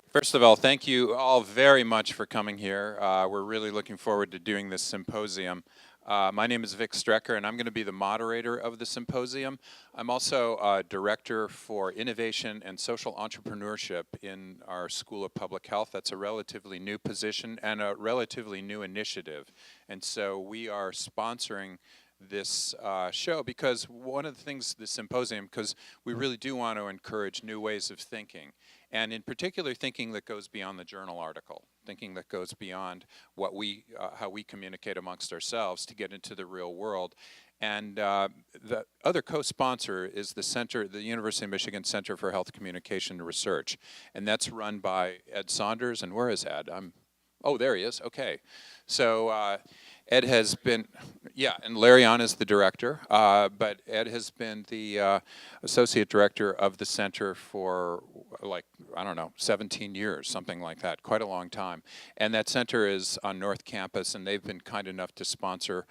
First of all, thank you all very much for coming here. We're really looking forward to doing this symposium. My name is Vic Strecher, and I'm going to be the moderator of the symposium. I'm also Director for Innovation and Social Entrepreneurship in our School of Public Health. That's a relatively new position and a relatively new initiative. And so we are sponsoring this show because one of the things, the symposium, because we really do want to encourage new ways of thinking. And in particular, thinking that goes beyond the journal article, thinking that goes beyond what how we communicate amongst ourselves to get into the real world. And the other co-sponsor is the University of Michigan Center for Health Communication Research. And that's run by Ed Saunders. And where is Ed? Oh, there he is. Okay. So Ed has been, and Larry Ahn is the director, but Ed has been the associate director of the center for 17 years, something like that, quite a long time. And that center is on North Campus, and they've been kind enough to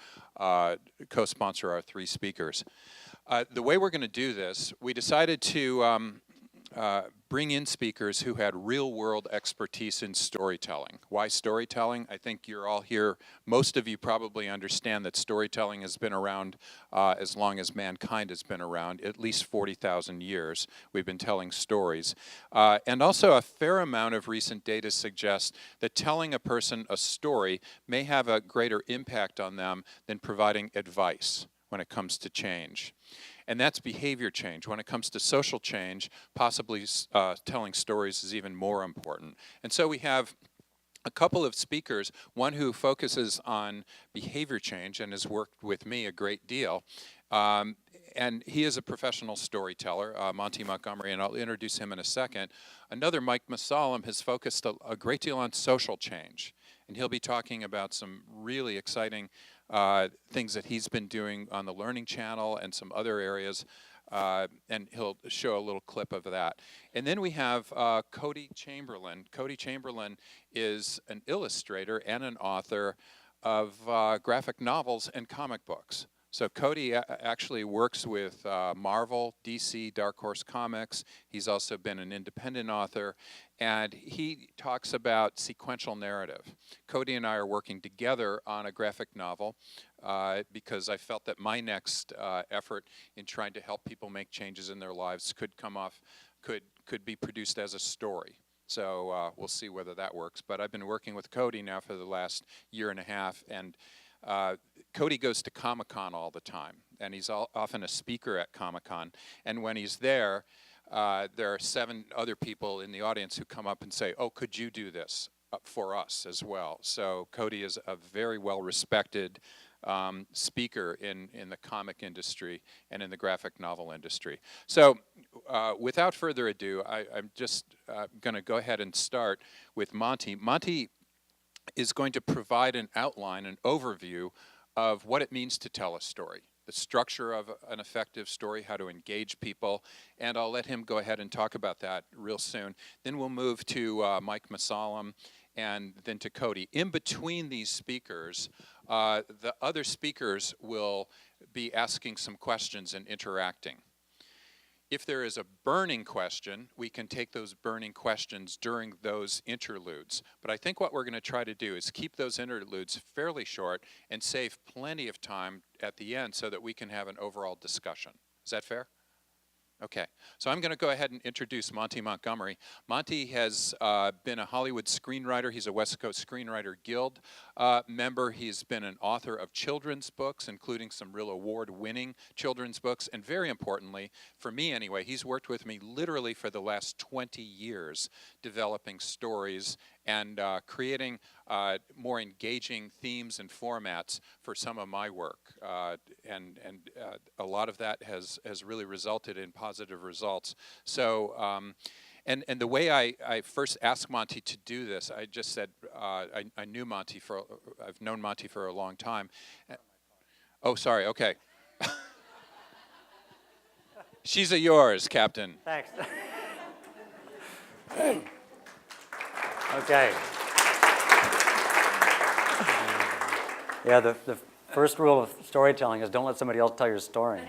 co-sponsor our 3 speakers. The way we're going to do this, we decided to bring in speakers who had real-world expertise in storytelling. Why storytelling? I think you're all here, most of you probably understand that storytelling has been around as long as mankind has been around, at least 40,000 years. We've been telling stories. And also a fair amount of recent data suggests that telling a person a story may have a greater impact on them than providing advice when it comes to change. And that's behavior change. When it comes to social change, possibly telling stories is even more important. And so we have a couple of speakers, one who focuses on behavior change and has worked with me a great deal. And he is a professional storyteller, Monty Montgomery, and I'll introduce him in a second. Another, Mike Masalam, has focused a great deal on social change. And he'll be talking about some really exciting things that he's been doing on the Learning Channel and some other areas, and he'll show a little clip of that. And then we have Cody Chamberlain. Cody Chamberlain is an illustrator and an author of graphic novels and comic books. So Cody actually works with Marvel, DC, Dark Horse Comics. He's also been an independent author, and he talks about sequential narrative. Cody and I are working together on a graphic novel because I felt that my next effort in trying to help people make changes in their lives could be produced as a story. So we'll see whether that works. But I've been working with Cody now for the last year and a half, and Cody goes to Comic-Con all the time, and he's often a speaker at Comic-Con. And when he's there are 7 other people in the audience who come up and say, "Oh, could you do this for us as well?" So Cody is a very well-respected speaker in the comic industry and in the graphic novel industry. So without further ado, I'm just going to go ahead and start with Monty. Monty is going to provide an outline, an overview of what it means to tell a story, the structure of an effective story, how to engage people, and I'll let him go ahead and talk about that real soon. Then we'll move to Mike Masalam and then to Cody. In between these speakers, the other speakers will be asking some questions and interacting. If there is a burning question, we can take those burning questions during those interludes. But I think what we're going to try to do is keep those interludes fairly short and save plenty of time at the end so that we can have an overall discussion. Is that fair? Okay, so I'm going to go ahead and introduce Monty Montgomery. Monty has been a Hollywood screenwriter. He's a West Coast Screenwriter Guild member. He's been an author of children's books, including some real award-winning children's books. And very importantly, for me anyway, he's worked with me literally for the last 20 years developing stories and creating more engaging themes and formats for some of my work. And a lot of that has really resulted in positive results. So, and the way I first asked Monty to do this, I just said, I knew Monty I've known Monty for a long time. Oh, sorry, okay. She's a yours, Captain. Thanks. Okay. Yeah, the first rule of storytelling is don't let somebody else tell your story.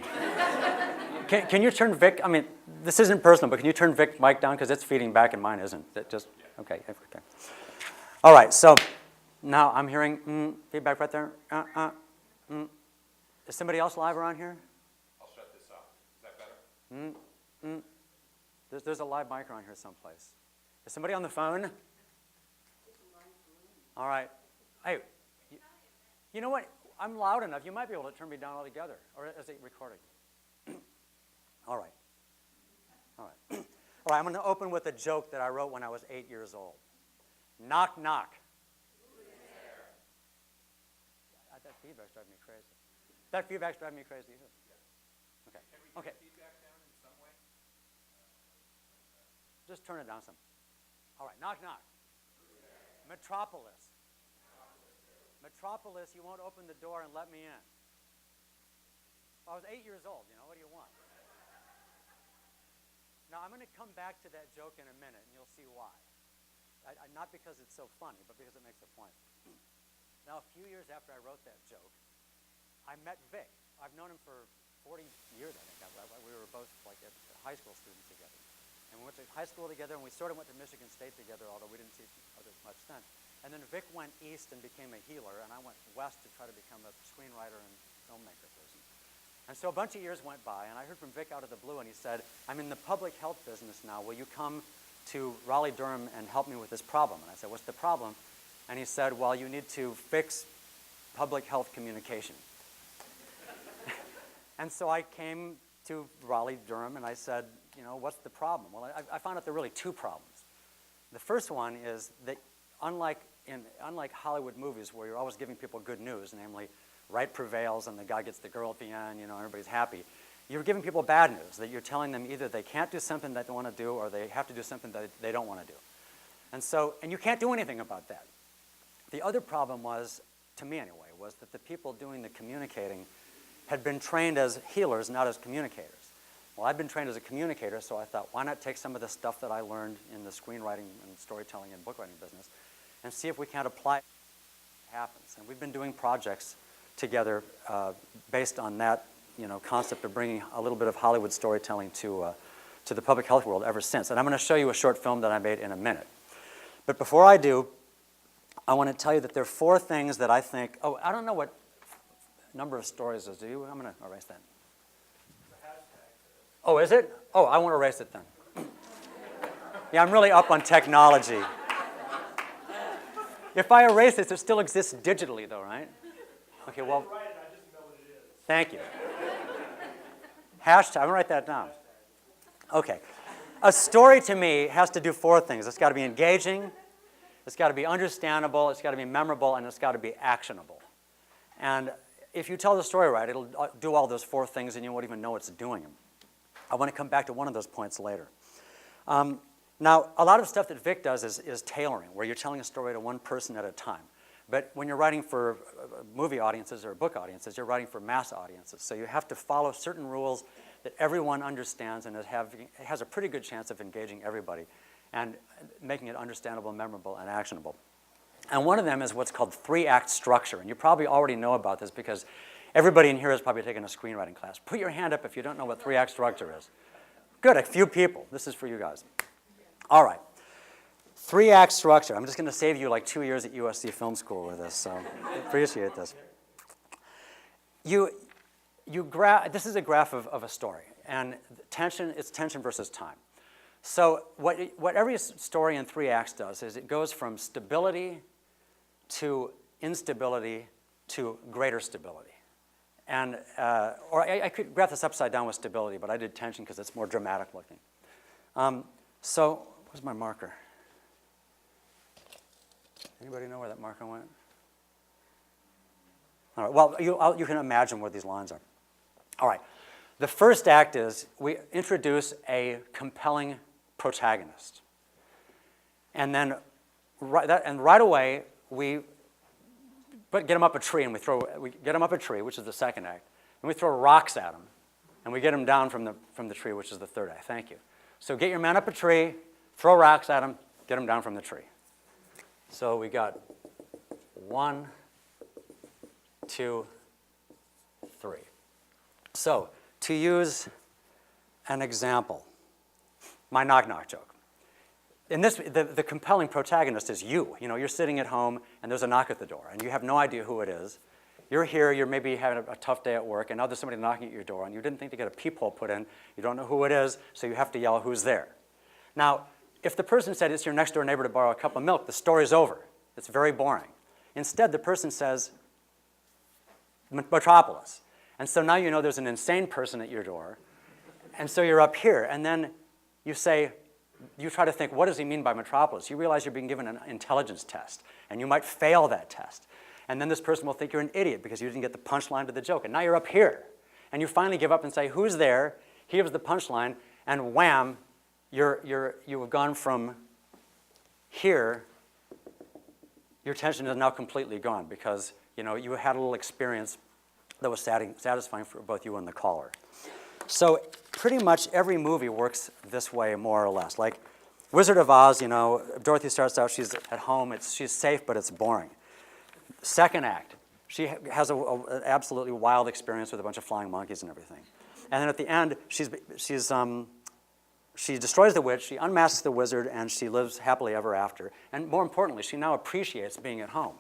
Can you turn Vic, I mean, this isn't personal, but can you turn Vic's mic down? Because it's feeding back and mine isn't. It just, Okay. Okay. All right. So now I'm hearing feedback right there. Is somebody else live around here? I'll shut this off. Is that better? There's a live mic around here someplace. Is somebody on the phone? All right. Hey, you know what? I'm loud enough. You might be able to turn me down altogether. Or is it recording? All right. All right. All right, I'm going to open with a joke that I wrote when I was 8 years old. Knock, knock. That feedback's driving me crazy. That feedback's driving me crazy, too. Okay. Can we get feedback down in some way? Just turn it down some. All right, knock, knock. Metropolis. Metropolis, you won't open the door and let me in. Well, I was 8 years old, what do you want? Now, I'm going to come back to that joke in a minute, and you'll see why. Not because it's so funny, but because it makes a point. Now, a few years after I wrote that joke, I met Vic. I've known him for 40 years, I think. We were both like high school students together. And we went to high school together, and we sort of went to Michigan State together, although we didn't see each other much then. And then Vic went east and became a healer, and I went west to try to become a screenwriter and filmmaker person. And so a bunch of years went by, and I heard from Vic out of the blue, and he said, I'm in the public health business now. Will you come to Raleigh-Durham and help me with this problem? And I said, what's the problem? And he said, well, you need to fix public health communication. And so I came to Raleigh-Durham, and I said, what's the problem? Well, I found out there are really two problems. The first one is that unlike Hollywood movies where you're always giving people good news, namely right prevails and the guy gets the girl at the end, everybody's happy, you're giving people bad news, that you're telling them either they can't do something that they want to do or they have to do something that they don't want to do. And you can't do anything about that. The other problem was, to me anyway, was that the people doing the communicating had been trained as healers, not as communicators. Well, I'd been trained as a communicator, so I thought, why not take some of the stuff that I learned in the screenwriting and storytelling and book writing business and see if we can't apply it happens. And we've been doing projects together based on that concept of bringing a little bit of Hollywood storytelling to the public health world ever since. And I'm going to show you a short film that I made in a minute. But before I do, I want to tell you that there are 4 things that I think, I don't know what number of stories is. Do you? I'm going to erase that. Oh, is it? Oh, I won't erase it then. Yeah, I'm really up on technology. If I erase this, it still exists digitally, though, right? Okay, well, thank you. Hashtag, I'm going to write that down. Okay. A story to me has to do 4 things. It's got to be engaging, it's got to be understandable, it's got to be memorable, and it's got to be actionable. And if you tell the story right, it'll do all those 4 things and you won't even know it's doing them. I want to come back to one of those points later. Now, a lot of stuff that Vic does is tailoring, where you're telling a story to one person at a time. But when you're writing for movie audiences or book audiences, you're writing for mass audiences. So you have to follow certain rules that everyone understands and has a pretty good chance of engaging everybody and making it understandable, memorable, and actionable. And one of them is what's called 3-act structure. And you probably already know about this because everybody in here has probably taken a screenwriting class. Put your hand up if you don't know what 3-act structure is. Good, a few people. This is for you guys. All right. 3-act structure. I'm just going to save you like 2 years at USC Film School with this, so I appreciate this. This is a graph of a story, and it's tension versus time. So what every story in 3 acts does is it goes from stability to instability to greater stability. And, or I could graph this upside down with stability, but I did tension because it's more dramatic looking. So where's my marker? Anybody know where that marker went? All right, well, you can imagine where these lines are. All right, the first act is we introduce a compelling protagonist. And then right away, we get him up a tree, and we get him up a tree, which is the second act, and we throw rocks at him, and we get him down from the tree, which is the third act. Thank you. So get your man up a tree, throw rocks at him, get him down from the tree. So we got 1, 2, 3. So to use an example, my knock-knock joke. in this, the compelling protagonist is you. You know, you're sitting at home, and there's a knock at the door, and you have no idea who it is. You're here, you're maybe having a tough day at work, and now there's somebody knocking at your door, and you didn't think to get a peephole put in. You don't know who it is, so you have to yell, "Who's there?" Now, if the person said it's your next-door neighbor to borrow a cup of milk, the story's over. It's very boring. Instead, the person says, Metropolis. And so now you know there's an insane person at your door, and so you're up here, and then you say, you try to think, what does he mean by Metropolis? You realize you're being given an intelligence test, and you might fail that test. And then this person will think you're an idiot because you didn't get the punchline to the joke. And now you're up here. And you finally give up and say, who's there? Here's the punchline. And wham, you have gone from here. Your tension is now completely gone because you had a little experience that was satisfying for both you and the caller. So pretty much every movie works this way, more or less. Like Wizard of Oz, Dorothy starts out, she's at home, she's safe, but it's boring. Second act, she has an absolutely wild experience with a bunch of flying monkeys and everything. And then at the end, she destroys the witch, she unmasks the wizard, and she lives happily ever after. And more importantly, she now appreciates being at home.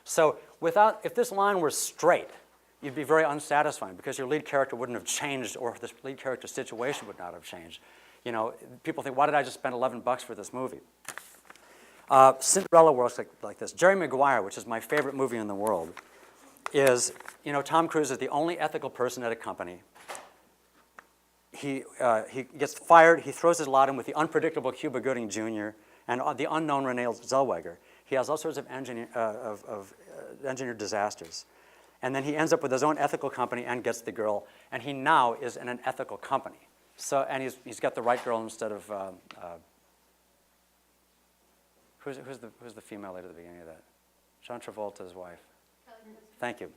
So if this line were straight, you'd be very unsatisfying because your lead character wouldn't have changed, or the lead character's situation would not have changed. People think, why did I just spend $11 for this movie? Cinderella works like this. Jerry Maguire, which is my favorite movie in the world, is, Tom Cruise is the only ethical person at a company. He gets fired. He throws his lot in with the unpredictable Cuba Gooding Jr. and the unknown Renee Zellweger. He has all sorts of engineered disasters. And then he ends up with his own ethical company and gets the girl. And he now is in an ethical company. And he's got the right girl instead of who's the female lady at the beginning of that? John Travolta's wife. Thank you.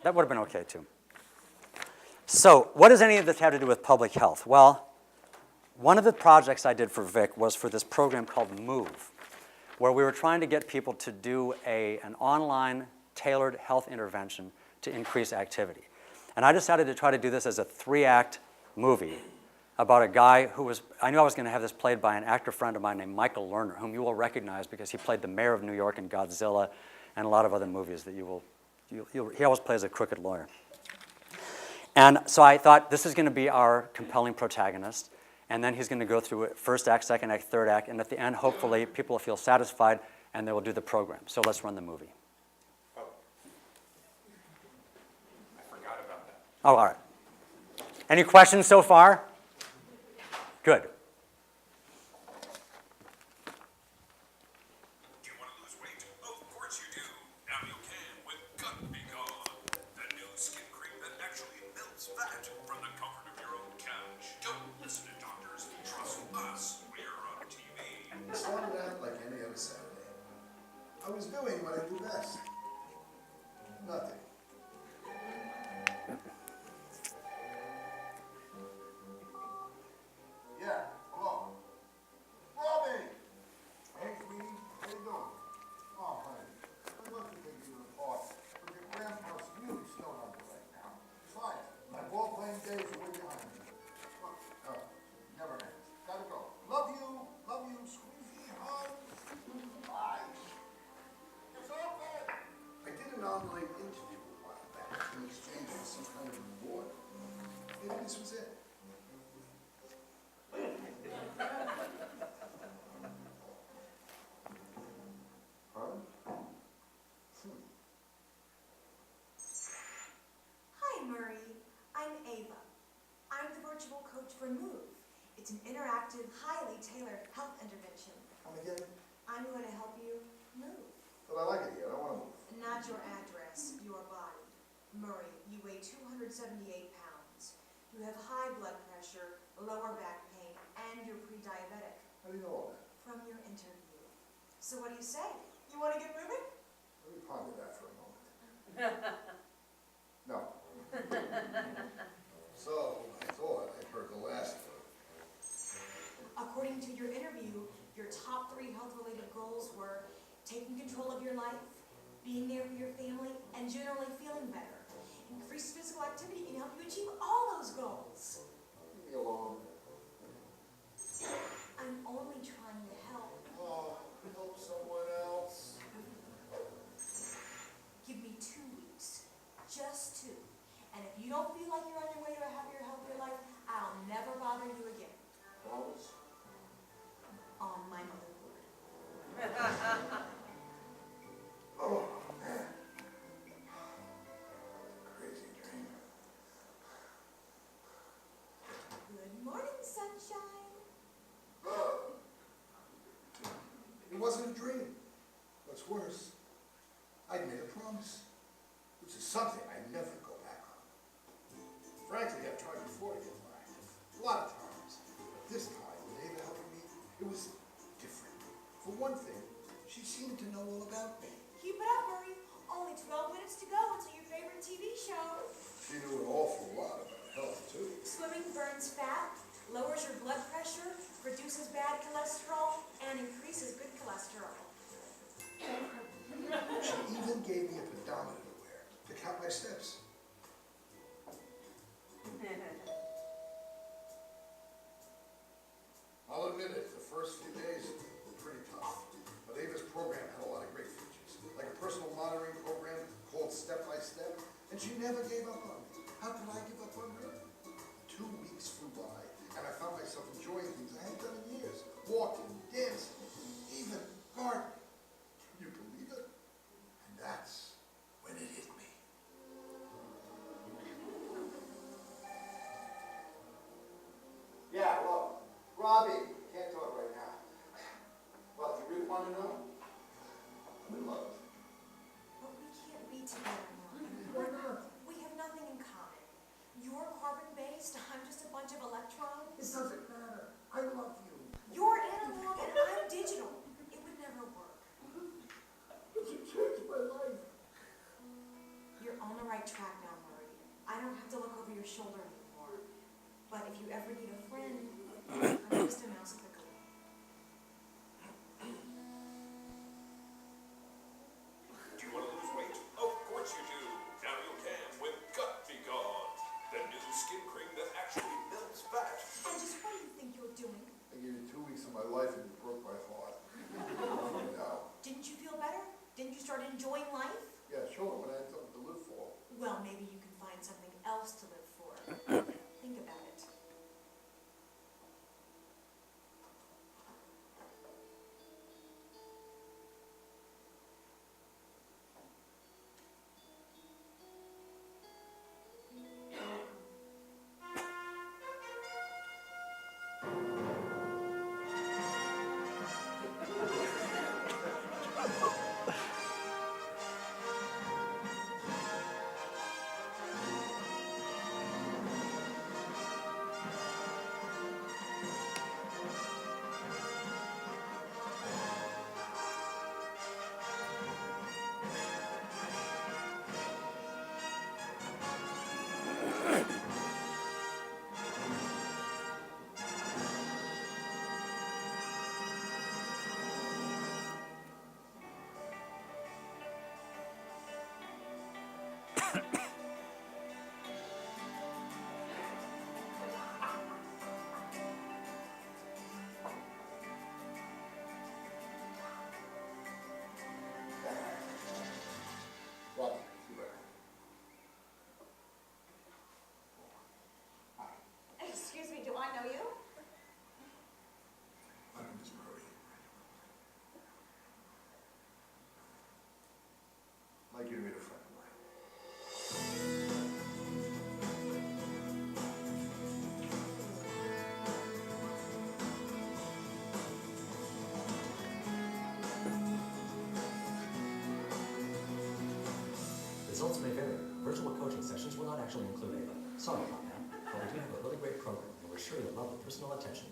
That would have been okay too. So what does any of this have to do with public health? Well, one of the projects I did for Vic was for this program called MOVE, where we were trying to get people to do an online tailored health intervention to increase activity. And I decided to try to do this as a 3-act movie about a guy I knew I was going to have this played by an actor friend of mine named Michael Lerner, whom you will recognize because he played the mayor of New York in Godzilla and a lot of other movies that he always plays a crooked lawyer. And so I thought, this is going to be our compelling protagonist, and then he's going to go through first act, second act, third act, and at the end, hopefully, people will feel satisfied, and they will do the program. So let's run the movie. Oh. I forgot about that. Oh, all right. Any questions so far? Good. Do you want to lose weight? Of course you do. Now you can with Gut Be Gone, the new skin cream that actually melts fat from the comfort of your own couch. Don't listen to doctors. Trust us. We're on TV. It started out like any other Saturday. I was doing what I do best. Nothing. Yeah, hello. Robbie! Hey, sweetie, how you doing? Oh, honey, I'd love to take you to the park, but your grandpa's really snowed under right now. Besides, my ball-playing days are way behind me. Look, never ends. Gotta go. Love you, squeezy, hug. Bye. It's open! I did an online interview a while back in exchange for some kind of reward. Maybe this was it. Hi, Murray. I'm Ava. I'm the virtual coach for MOVE. It's an interactive, highly tailored health intervention. Come again? I'm going to help you move. But I like it here. I don't want to move. Not your address, your body. Murray, you weigh 278 pounds. You have high blood pressure, lower back pain, and you're pre-diabetic How do you know all that? from your interview. So what do you say? You want to get moving? Let me ponder that for a moment. No. So, I thought I heard the last of it. According to your interview, your top 3 health-related goals were taking control of your life, being there for your family, and generally feeling better. Increased physical activity can help you achieve all those goals. Leave me alone. I'm only trying to promise, which is something I never go back on. Frankly, I've tried before to get more active, a lot of times, but this time, with Ava helping me, it was different. For one thing, she seemed to know all about me. Keep it up, Murray. Only 12 minutes to go until your favorite TV show. She knew an awful lot about health, too. Swimming burns fat, lowers your blood pressure, reduces bad cholesterol, and increases good cholesterol. She even gave me a pedometer to wear to count my steps. I'll admit it, the first few days were pretty tough. But Ava's program had a lot of great features, like a personal monitoring program called Step by Step, and she never gave up on me. How could I give up on her? 2 weeks flew by, and I found myself enjoying things I hadn't done in years. Walking, dancing, even gardening. Can you believe it? And that's when it hit me. Yeah, well, Robbie, can't talk right now. Well, if you really want to know, I'm in love. But we can't be together, Murray. We have nothing in common. You're carbon-based, I'm just a bunch of electrons. It doesn't matter. I love you. You're analog and I'm digital. It would never work. But you changed my life. You're on the right track now, Murray. I don't have to look over your shoulder anymore. But if you ever need a friend, I'm just a mouse quickly. Do you want to lose weight? Of course you do. Now you can with Gut Be Gone, the new skin cream that actually melts fat. And just what do you think you're doing? I gave you 2 weeks of my life and you broke my heart. No. Didn't you feel better? Didn't you start enjoying life? Yeah, sure, when I had something to live for. Well, maybe you can find something else to live for. Think about it. Robbie, you better. Excuse me, do I know you? My name is Murray. I'd like you to meet a friend of mine. Results may vary. Virtual coaching sessions will not actually include Ava. Sorry about that, but we do have a really great program, and we're sure you'll love the personal attention.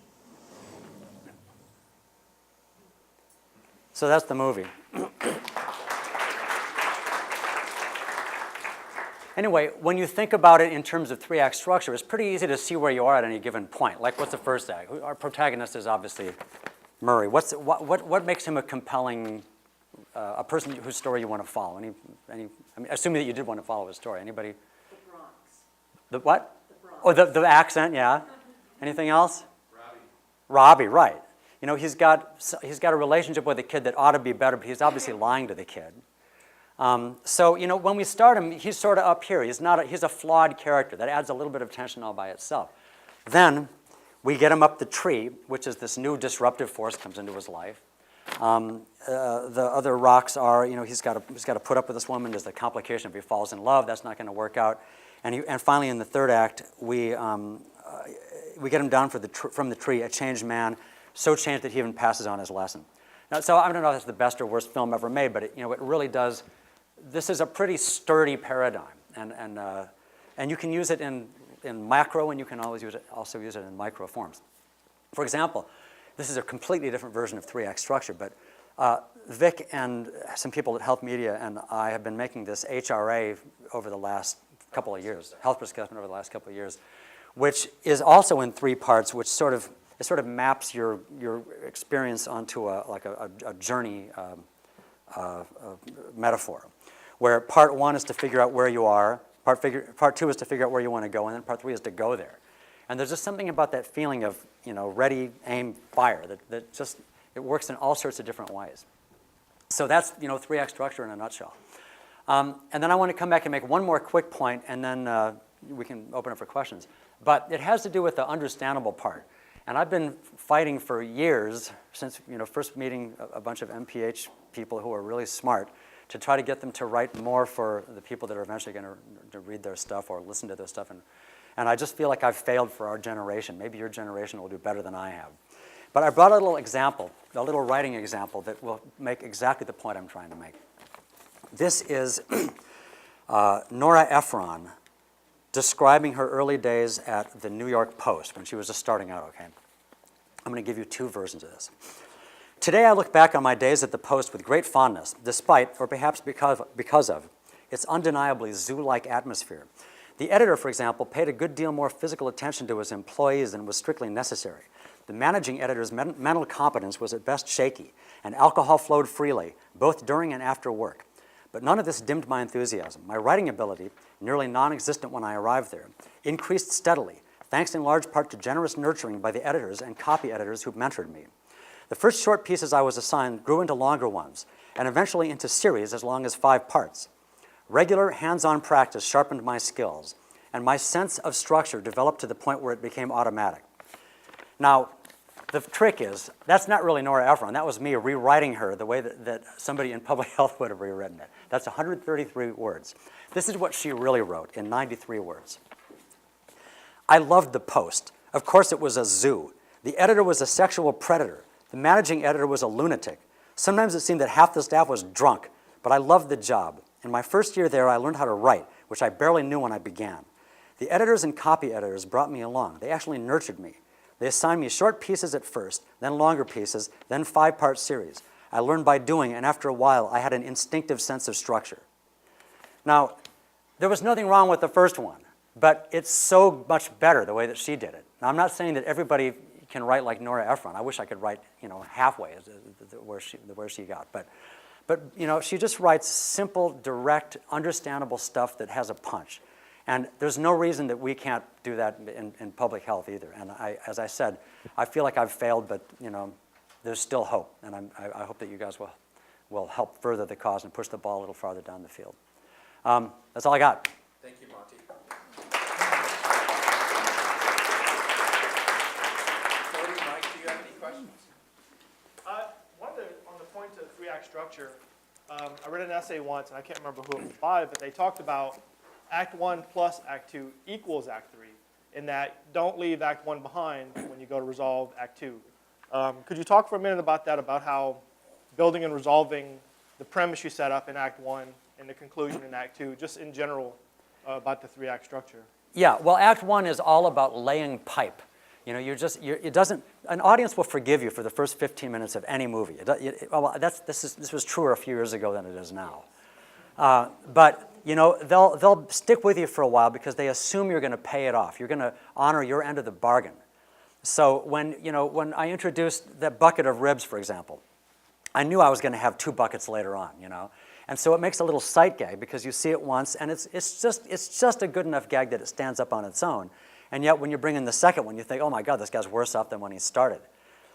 So that's the movie. Anyway, when you think about it in terms of 3-act structure, it's pretty easy to see where you are at any given point. Like, what's the first act? Our protagonist is obviously Murray. What makes him a compelling, a person whose story you want to follow? I mean, assuming that you did want to follow his story. Anybody? The Bronx. The what? The Bronx. Oh, the accent, yeah. Anything else? Robbie, right. You know, he's got a relationship with a kid that ought to be better, but he's obviously lying to the kid. So, you know, when we start him, he's sort of up here. He's a flawed character. That adds a little bit of tension all by itself. Then we get him up the tree, which is this new disruptive force comes into his life. The other rocks are, you know, he's got to put up with this woman. There's the complication if he falls in love, that's not going to work out. And finally, in the third act, we get him down from the tree, a changed man, so changed that he even passes on his lesson. Now, so I don't know if it's the best or worst film ever made, but it really does this is a pretty sturdy paradigm, and you can use it in macro, and you can also use it in micro forms. For example, this is a completely different version of 3-act structure, but Vic and some people at Health Media and I have been making this HRA over the last couple of years, health risk assessment over the last couple of years, which is also in 3 parts, which sort of maps your experience onto a journey metaphor, where part 1 is to figure out where you are, part 2 is to figure out where you want to go, and then part 3 is to go there. And there's just something about that feeling of, ready, aim, fire, that just, it works in all sorts of different ways. So that's, 3-act structure in a nutshell. And then I want to come back and make one more quick point, and then we can open up for questions. But it has to do with the understandable part. And I've been fighting for years, since first meeting a bunch of MPH people who are really smart, to try to get them to write more for the people that are eventually going to read their stuff or listen to their stuff. And I just feel like I've failed for our generation. Maybe your generation will do better than I have. But I brought a little example, a little writing example that will make exactly the point I'm trying to make. This is Nora Ephron describing her early days at the New York Post when she was just starting out, okay? I'm going to give you 2 versions of this. Today I look back on my days at the Post with great fondness, despite, or perhaps because of, its undeniably zoo-like atmosphere. The editor, for example, paid a good deal more physical attention to his employees than was strictly necessary. The managing editor's mental competence was at best shaky, and alcohol flowed freely, both during and after work. But none of this dimmed my enthusiasm. My writing ability, nearly non-existent when I arrived there, increased steadily, thanks in large part to generous nurturing by the editors and copy editors who mentored me. The first short pieces I was assigned grew into longer ones, and eventually into series as long as 5 parts. Regular hands-on practice sharpened my skills, and my sense of structure developed to the point where it became automatic. Now, the trick is, that's not really Nora Ephron. That was me rewriting her the way that somebody in public health would have rewritten it. That's 133 words. This is what she really wrote in 93 words. I loved the Post. Of course it was a zoo. The editor was a sexual predator. The managing editor was a lunatic. Sometimes it seemed that half the staff was drunk, but I loved the job. In my first year there, I learned how to write, which I barely knew when I began. The editors and copy editors brought me along. They actually nurtured me. They assigned me short pieces at first, then longer pieces, then 5-part series. I learned by doing, and after a while, I had an instinctive sense of structure. Now, there was nothing wrong with the first one, but it's so much better the way that she did it. Now, I'm not saying that everybody can write like Nora Ephron. I wish I could write, halfway where she got. But she just writes simple, direct, understandable stuff that has a punch. And there's no reason that we can't do that in public health either. And as I said, I feel like I've failed, but there's still hope. And I hope that you guys will help further the cause and push the ball a little farther down the field. That's all I got. Thank you, Monty. Cody, Mike, do you have any questions? On the point of 3-act structure, I read an essay once, and I can't remember who it was by, but they talked about Act 1 plus Act 2 equals Act 3, in that don't leave Act 1 behind when you go to resolve Act 2. Could you talk for a minute about that, about how building and resolving the premise you set up in Act 1 and the conclusion in Act 2, just in general about the 3-act structure? Yeah, well, Act 1 is all about laying pipe. It doesn't, an audience will forgive you for the first 15 minutes of any movie. This was truer a few years ago than it is now. But they'll stick with you for a while because they assume you're going to pay it off. You're going to honor your end of the bargain. So when I introduced that bucket of ribs, for example, I knew I was going to have 2 buckets later on, And so it makes a little sight gag because you see it once, and it's just a good enough gag that it stands up on its own. And yet when you bring in the second one, you think, oh my God, this guy's worse off than when he started.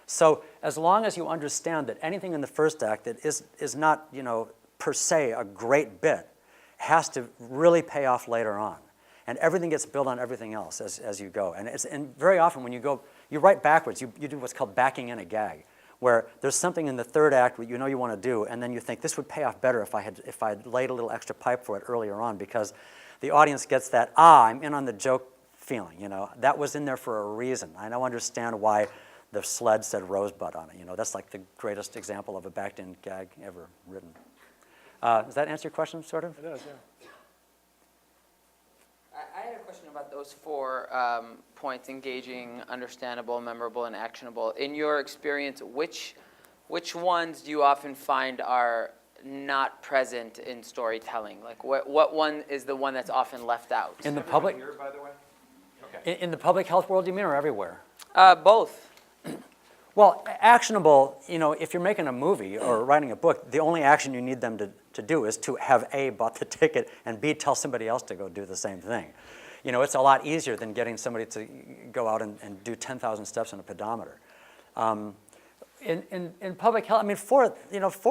So as long as you understand that anything in the first act that is not, per se a great bit, has to really pay off later on. And everything gets built on everything else as you go. And very often when you write backwards, you do what's called backing in a gag, where there's something in the third act that you want to do, and then you think this would pay off better if I had laid a little extra pipe for it earlier on, because the audience gets that, I'm in on the joke feeling, That was in there for a reason. I now understand why the sled said Rosebud on it, That's like the greatest example of a backed-in gag ever written. Does that answer your question, sort of? It does, yeah. I had a question about those 4 points: engaging, understandable, memorable, and actionable. In your experience, which ones do you often find are not present in storytelling? Like, what one is the one that's often left out? In the public, Here, by the way? Okay. in the public health world, you mean, or everywhere? Both. Well, actionable, if you're making a movie or writing a book, the only action you need them to do is to have A, bought the ticket, and B, tell somebody else to go do the same thing. It's a lot easier than getting somebody to go out and do 10,000 steps on a pedometer. In public health, I mean, 4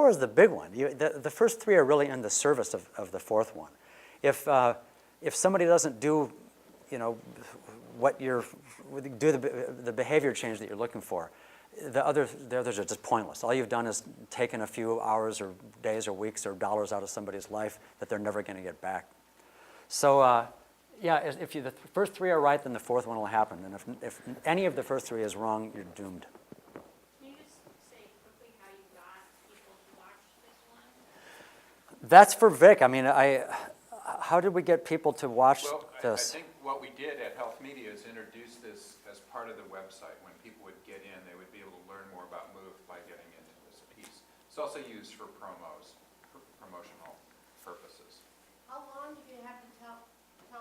is the big one. The first 3 are really in the service of the 4th one. If somebody doesn't do, the behavior change that you're looking for, the others are just pointless. All you've done is taken a few hours or days or weeks or dollars out of somebody's life that they're never going to get back. So, yeah, if the first 3 are right, then the 4th one will happen. And if any of the first 3 is wrong, you're doomed. Can you just say quickly how you got people to watch this one? That's for Vic. I mean, how did we get people to watch Well, this? I think what we did at Health Media is introduce this as part of the website. When people would get in, they would be able to learn more about MOVE by getting into this piece. It's also used for promotional purposes. How long do you have to tell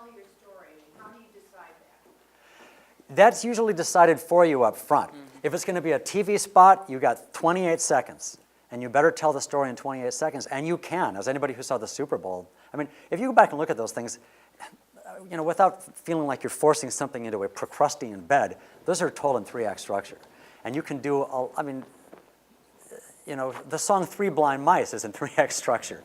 your story, and how do you decide that? That's usually decided for you up front. If it's going to be a TV spot, you got 28 seconds. And you better tell the story in 28 seconds. And you can, as anybody who saw the Super Bowl. I mean, if you go back and look at those things, without feeling like you're forcing something into a Procrustean bed, those are told in 3-act structure. And you can do, the song 3 Blind Mice is in 3-act structure.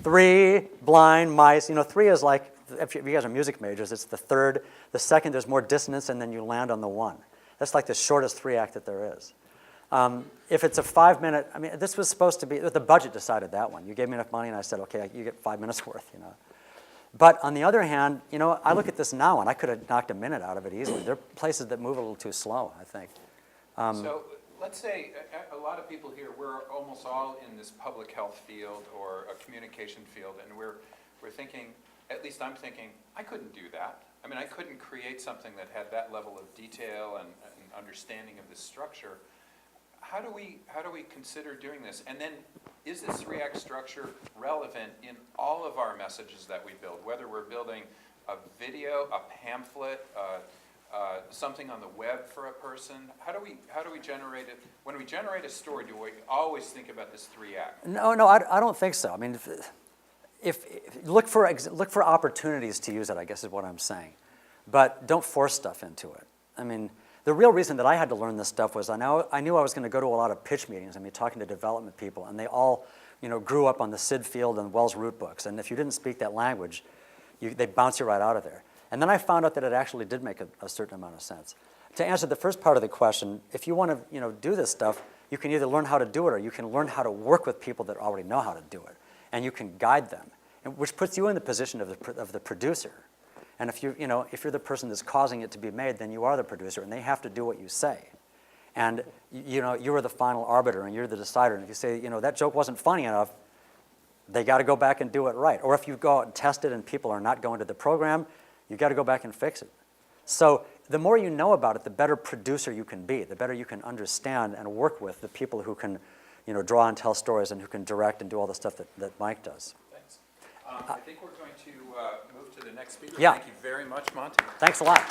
3 blind mice, 3 is like, if you guys are music majors, it's the 3rd. The 2nd, there's more dissonance, and then you land on the 1. That's like the shortest 3-act that there is. If it's a 5-minute, I mean, this was supposed to be, the budget decided that one. You gave me enough money, and I said, okay, you get 5 minutes worth, But on the other hand, I look at this now, and I could have knocked a minute out of it easily. There are places that move a little too slow, I think. So let's say a lot of people here, we're almost all in this public health field or a communication field, and we're thinking, at least I'm thinking, I couldn't do that. I mean, I couldn't create something that had that level of detail and understanding of the structure. How do we consider doing this? And then, is this 3-act structure relevant in all of our messages that we build? Whether we're building a video, a pamphlet, something on the web for a person. How do we generate it? When we generate a story, do we always think about this 3-act? No, I don't think so. I mean, if look for opportunities to use it, I guess is what I'm saying. But don't force stuff into it. I mean, the real reason that I had to learn this stuff was I knew I was going to go to a lot of pitch meetings. I mean, talking to development people, and they all, grew up on the Sid Field and Wells Root books. And if you didn't speak that language, they bounce you right out of there. And then I found out that it actually did make a certain amount of sense. To answer the first part of the question, if you want to, do this stuff, you can either learn how to do it, or you can learn how to work with people that already know how to do it, and you can guide them, which puts you in the position of the producer. And if you're the person that's causing it to be made, then you are the producer, and they have to do what you say. And you are the final arbiter, and you're the decider. And if you say, that joke wasn't funny enough, they got to go back and do it right. Or if you go out and test it and people are not going to the program, you got to go back and fix it. So the more you know about it, the better producer you can be, the better you can understand and work with the people who can, draw and tell stories and who can direct and do all the stuff that Mike does. Thanks. I think we're going to move to the next speaker. Yeah. Thank you very much, Monty. Thanks a lot.